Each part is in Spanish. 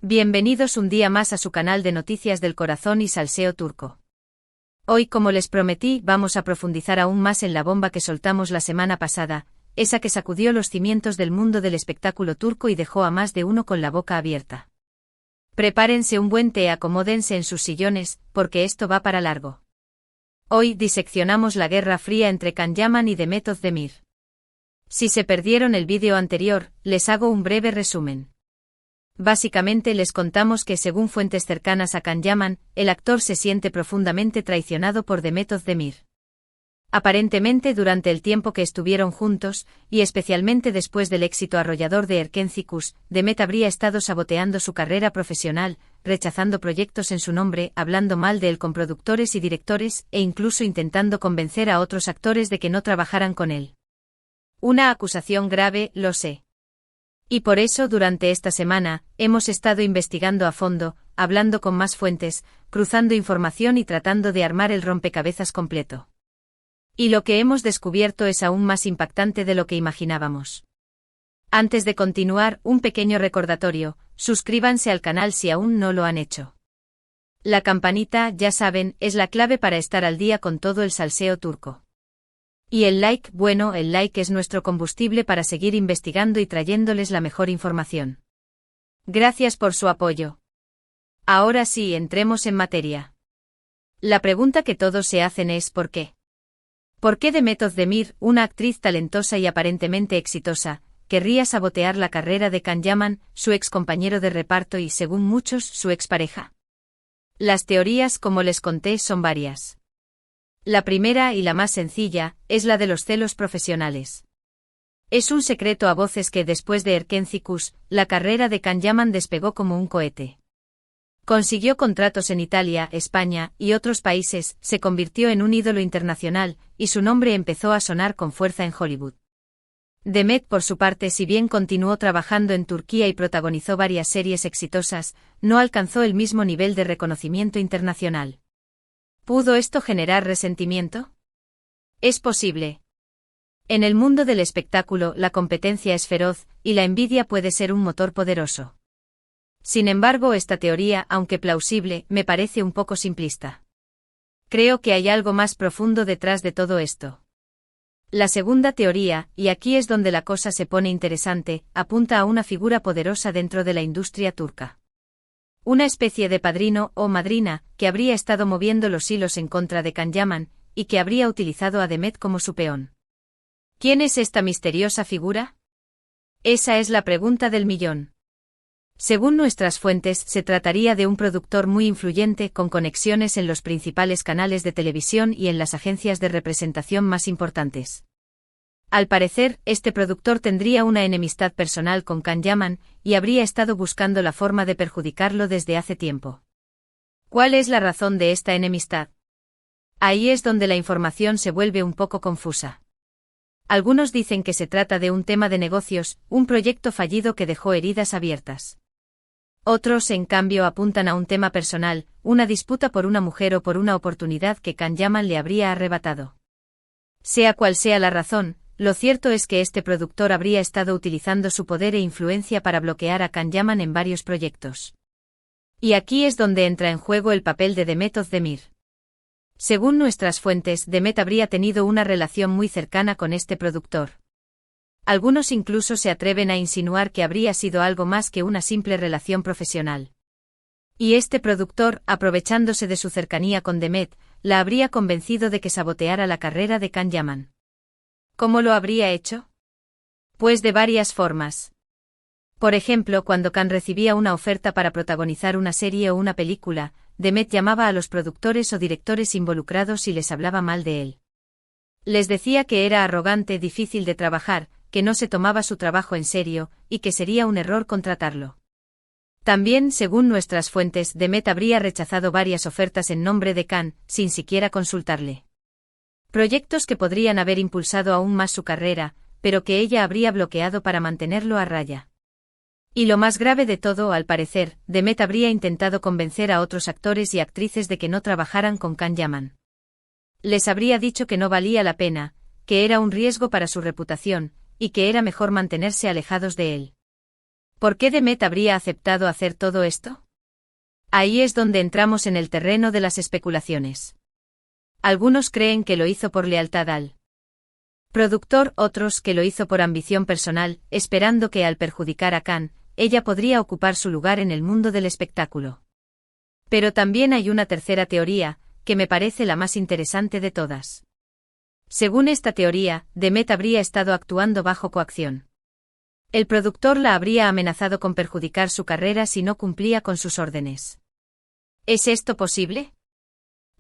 Bienvenidos un día más a su canal de noticias del corazón y salseo turco. Hoy, como les prometí, vamos a profundizar aún más en la bomba que soltamos la semana pasada, esa que sacudió los cimientos del mundo del espectáculo turco y dejó a más de uno con la boca abierta. Prepárense un buen té, acomódense en sus sillones, porque esto va para largo. Hoy diseccionamos la Guerra Fría entre Can Yaman y Demet Özdemir. Si se perdieron el vídeo anterior, les hago un breve resumen. Básicamente les contamos que según fuentes cercanas a Can Yaman, el actor se siente profundamente traicionado por Demet Özdemir. Aparentemente durante el tiempo que estuvieron juntos, y especialmente después del éxito arrollador de Erkencikus, Demet habría estado saboteando su carrera profesional, rechazando proyectos en su nombre, hablando mal de él con productores y directores, e incluso intentando convencer a otros actores de que no trabajaran con él. Una acusación grave, lo sé. Y por eso durante esta semana, hemos estado investigando a fondo, hablando con más fuentes, cruzando información y tratando de armar el rompecabezas completo. Y lo que hemos descubierto es aún más impactante de lo que imaginábamos. Antes de continuar, un pequeño recordatorio, suscríbanse al canal si aún no lo han hecho. La campanita, ya saben, es la clave para estar al día con todo el salseo turco. Y el like, bueno, el like es nuestro combustible para seguir investigando y trayéndoles la mejor información. Gracias por su apoyo. Ahora sí, entremos en materia. La pregunta que todos se hacen es ¿por qué? ¿Por qué Demet Özdemir, una actriz talentosa y aparentemente exitosa, querría sabotear la carrera de Can Yaman, su ex compañero de reparto y, según muchos, su expareja? Las teorías, como les conté, son varias. La primera y la más sencilla, es la de los celos profesionales. Es un secreto a voces que después de Erkencikus, la carrera de Can Yaman despegó como un cohete. Consiguió contratos en Italia, España y otros países, se convirtió en un ídolo internacional, y su nombre empezó a sonar con fuerza en Hollywood. Demet, por su parte, si bien continuó trabajando en Turquía y protagonizó varias series exitosas, no alcanzó el mismo nivel de reconocimiento internacional. ¿Pudo esto generar resentimiento? Es posible. En el mundo del espectáculo, la competencia es feroz, y la envidia puede ser un motor poderoso. Sin embargo, esta teoría, aunque plausible, me parece un poco simplista. Creo que hay algo más profundo detrás de todo esto. La segunda teoría, y aquí es donde la cosa se pone interesante, apunta a una figura poderosa dentro de la industria turca. Una especie de padrino o madrina, que habría estado moviendo los hilos en contra de Can Yaman, y que habría utilizado a Demet como su peón. ¿Quién es esta misteriosa figura? Esa es la pregunta del millón. Según nuestras fuentes, se trataría de un productor muy influyente con conexiones en los principales canales de televisión y en las agencias de representación más importantes. Al parecer, este productor tendría una enemistad personal con Can Yaman, y habría estado buscando la forma de perjudicarlo desde hace tiempo. ¿Cuál es la razón de esta enemistad? Ahí es donde la información se vuelve un poco confusa. Algunos dicen que se trata de un tema de negocios, un proyecto fallido que dejó heridas abiertas. Otros, en cambio, apuntan a un tema personal, una disputa por una mujer o por una oportunidad que Can Yaman le habría arrebatado. Sea cual sea la razón, lo cierto es que este productor habría estado utilizando su poder e influencia para bloquear a Can Yaman en varios proyectos. Y aquí es donde entra en juego el papel de Demet Özdemir. Según nuestras fuentes, Demet habría tenido una relación muy cercana con este productor. Algunos incluso se atreven a insinuar que habría sido algo más que una simple relación profesional. Y este productor, aprovechándose de su cercanía con Demet, la habría convencido de que saboteara la carrera de Can Yaman. ¿Cómo lo habría hecho? Pues de varias formas. Por ejemplo, cuando Can recibía una oferta para protagonizar una serie o una película, Demet llamaba a los productores o directores involucrados y les hablaba mal de él. Les decía que era arrogante, difícil de trabajar, que no se tomaba su trabajo en serio, y que sería un error contratarlo. También, según nuestras fuentes, Demet habría rechazado varias ofertas en nombre de Can, sin siquiera consultarle. Proyectos que podrían haber impulsado aún más su carrera, pero que ella habría bloqueado para mantenerlo a raya. Y lo más grave de todo, al parecer, Demet habría intentado convencer a otros actores y actrices de que no trabajaran con Can Yaman. Les habría dicho que no valía la pena, que era un riesgo para su reputación, y que era mejor mantenerse alejados de él. ¿Por qué Demet habría aceptado hacer todo esto? Ahí es donde entramos en el terreno de las especulaciones. Algunos creen que lo hizo por lealtad al productor, otros que lo hizo por ambición personal, esperando que al perjudicar a Khan, ella podría ocupar su lugar en el mundo del espectáculo. Pero también hay una tercera teoría, que me parece la más interesante de todas. Según esta teoría, Demet habría estado actuando bajo coacción. El productor la habría amenazado con perjudicar su carrera si no cumplía con sus órdenes. ¿Es esto posible?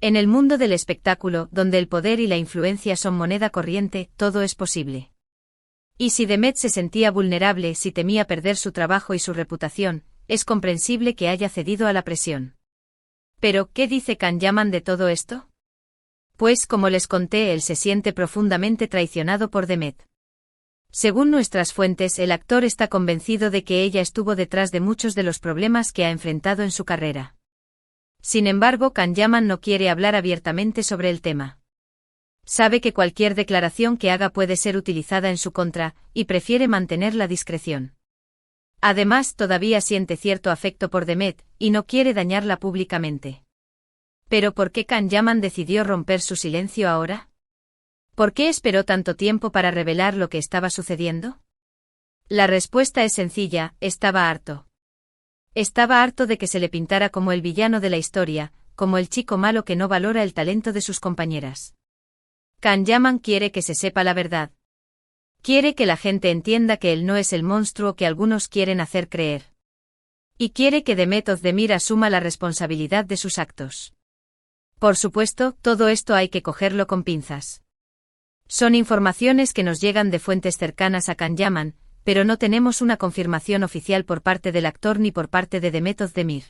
En el mundo del espectáculo, donde el poder y la influencia son moneda corriente, todo es posible. Y si Demet se sentía vulnerable, si temía perder su trabajo y su reputación, es comprensible que haya cedido a la presión. Pero, ¿qué dice Can Yaman de todo esto? Pues como les conté, él se siente profundamente traicionado por Demet. Según nuestras fuentes, el actor está convencido de que ella estuvo detrás de muchos de los problemas que ha enfrentado en su carrera. Sin embargo, Can Yaman no quiere hablar abiertamente sobre el tema. Sabe que cualquier declaración que haga puede ser utilizada en su contra, y prefiere mantener la discreción. Además, todavía siente cierto afecto por Demet, y no quiere dañarla públicamente. ¿Pero por qué Can Yaman decidió romper su silencio ahora? ¿Por qué esperó tanto tiempo para revelar lo que estaba sucediendo? La respuesta es sencilla: estaba harto. Estaba harto de que se le pintara como el villano de la historia, como el chico malo que no valora el talento de sus compañeras. Can Yaman quiere que se sepa la verdad. Quiere que la gente entienda que él no es el monstruo que algunos quieren hacer creer. Y quiere que Demet Özdemir asuma la responsabilidad de sus actos. Por supuesto, todo esto hay que cogerlo con pinzas. Son informaciones que nos llegan de fuentes cercanas a Can Yaman, pero no tenemos una confirmación oficial por parte del actor ni por parte de Demet Özdemir.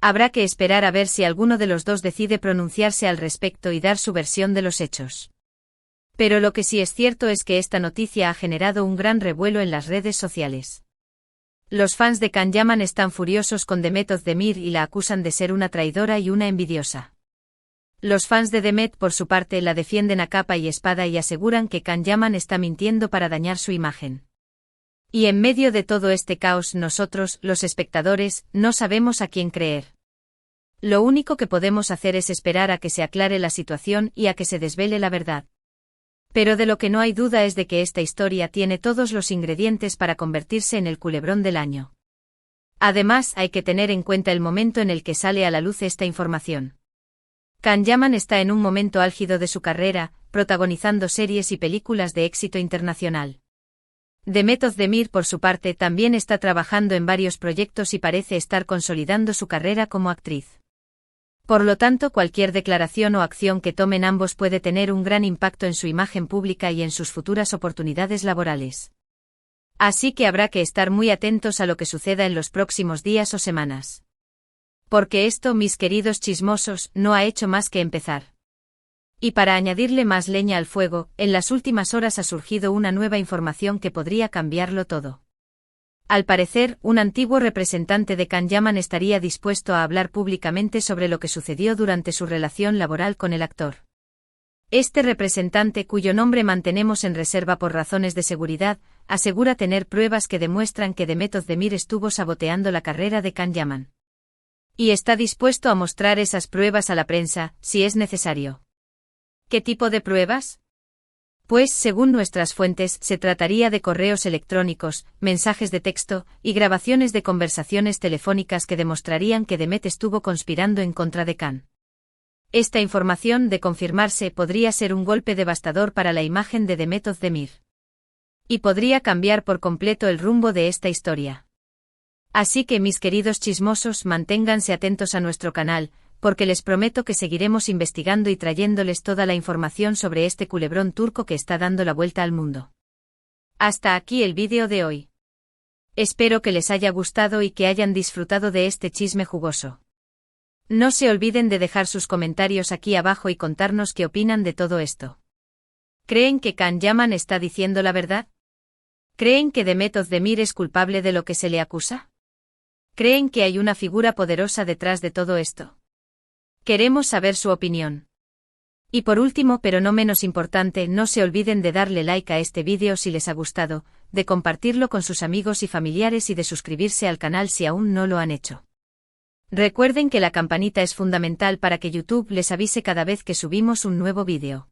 Habrá que esperar a ver si alguno de los dos decide pronunciarse al respecto y dar su versión de los hechos. Pero lo que sí es cierto es que esta noticia ha generado un gran revuelo en las redes sociales. Los fans de Can Yaman están furiosos con Demet Özdemir y la acusan de ser una traidora y una envidiosa. Los fans de Demet, por su parte, la defienden a capa y espada y aseguran que Can Yaman está mintiendo para dañar su imagen. Y en medio de todo este caos, nosotros, los espectadores, no sabemos a quién creer. Lo único que podemos hacer es esperar a que se aclare la situación y a que se desvele la verdad. Pero de lo que no hay duda es de que esta historia tiene todos los ingredientes para convertirse en el culebrón del año. Además, hay que tener en cuenta el momento en el que sale a la luz esta información. Can Yaman está en un momento álgido de su carrera, protagonizando series y películas de éxito internacional. Demet Özdemir, por su parte, también está trabajando en varios proyectos y parece estar consolidando su carrera como actriz. Por lo tanto, cualquier declaración o acción que tomen ambos puede tener un gran impacto en su imagen pública y en sus futuras oportunidades laborales. Así que habrá que estar muy atentos a lo que suceda en los próximos días o semanas. Porque esto, mis queridos chismosos, no ha hecho más que empezar. Y para añadirle más leña al fuego, en las últimas horas ha surgido una nueva información que podría cambiarlo todo. Al parecer, un antiguo representante de Can Yaman estaría dispuesto a hablar públicamente sobre lo que sucedió durante su relación laboral con el actor. Este representante, cuyo nombre mantenemos en reserva por razones de seguridad, asegura tener pruebas que demuestran que Demet Özdemir estuvo saboteando la carrera de Can Yaman. Y está dispuesto a mostrar esas pruebas a la prensa, si es necesario. ¿Qué tipo de pruebas? Pues, según nuestras fuentes, se trataría de correos electrónicos, mensajes de texto, y grabaciones de conversaciones telefónicas que demostrarían que Demet estuvo conspirando en contra de Can. Esta información, de confirmarse, podría ser un golpe devastador para la imagen de Demet Özdemir. Y podría cambiar por completo el rumbo de esta historia. Así que, mis queridos chismosos, manténganse atentos a nuestro canal, porque les prometo que seguiremos investigando y trayéndoles toda la información sobre este culebrón turco que está dando la vuelta al mundo. Hasta aquí el vídeo de hoy. Espero que les haya gustado y que hayan disfrutado de este chisme jugoso. No se olviden de dejar sus comentarios aquí abajo y contarnos qué opinan de todo esto. ¿Creen que Can Yaman está diciendo la verdad? ¿Creen que Demet Özdemir es culpable de lo que se le acusa? ¿Creen que hay una figura poderosa detrás de todo esto? Queremos saber su opinión. Y por último, pero no menos importante, no se olviden de darle like a este vídeo si les ha gustado, de compartirlo con sus amigos y familiares y de suscribirse al canal si aún no lo han hecho. Recuerden que la campanita es fundamental para que YouTube les avise cada vez que subimos un nuevo vídeo.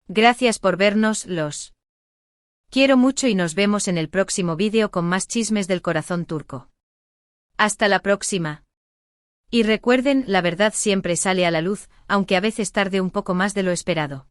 Gracias por vernos, los quiero mucho y nos vemos en el próximo vídeo con más chismes del corazón turco. Hasta la próxima. Y recuerden, la verdad siempre sale a la luz, aunque a veces tarde un poco más de lo esperado.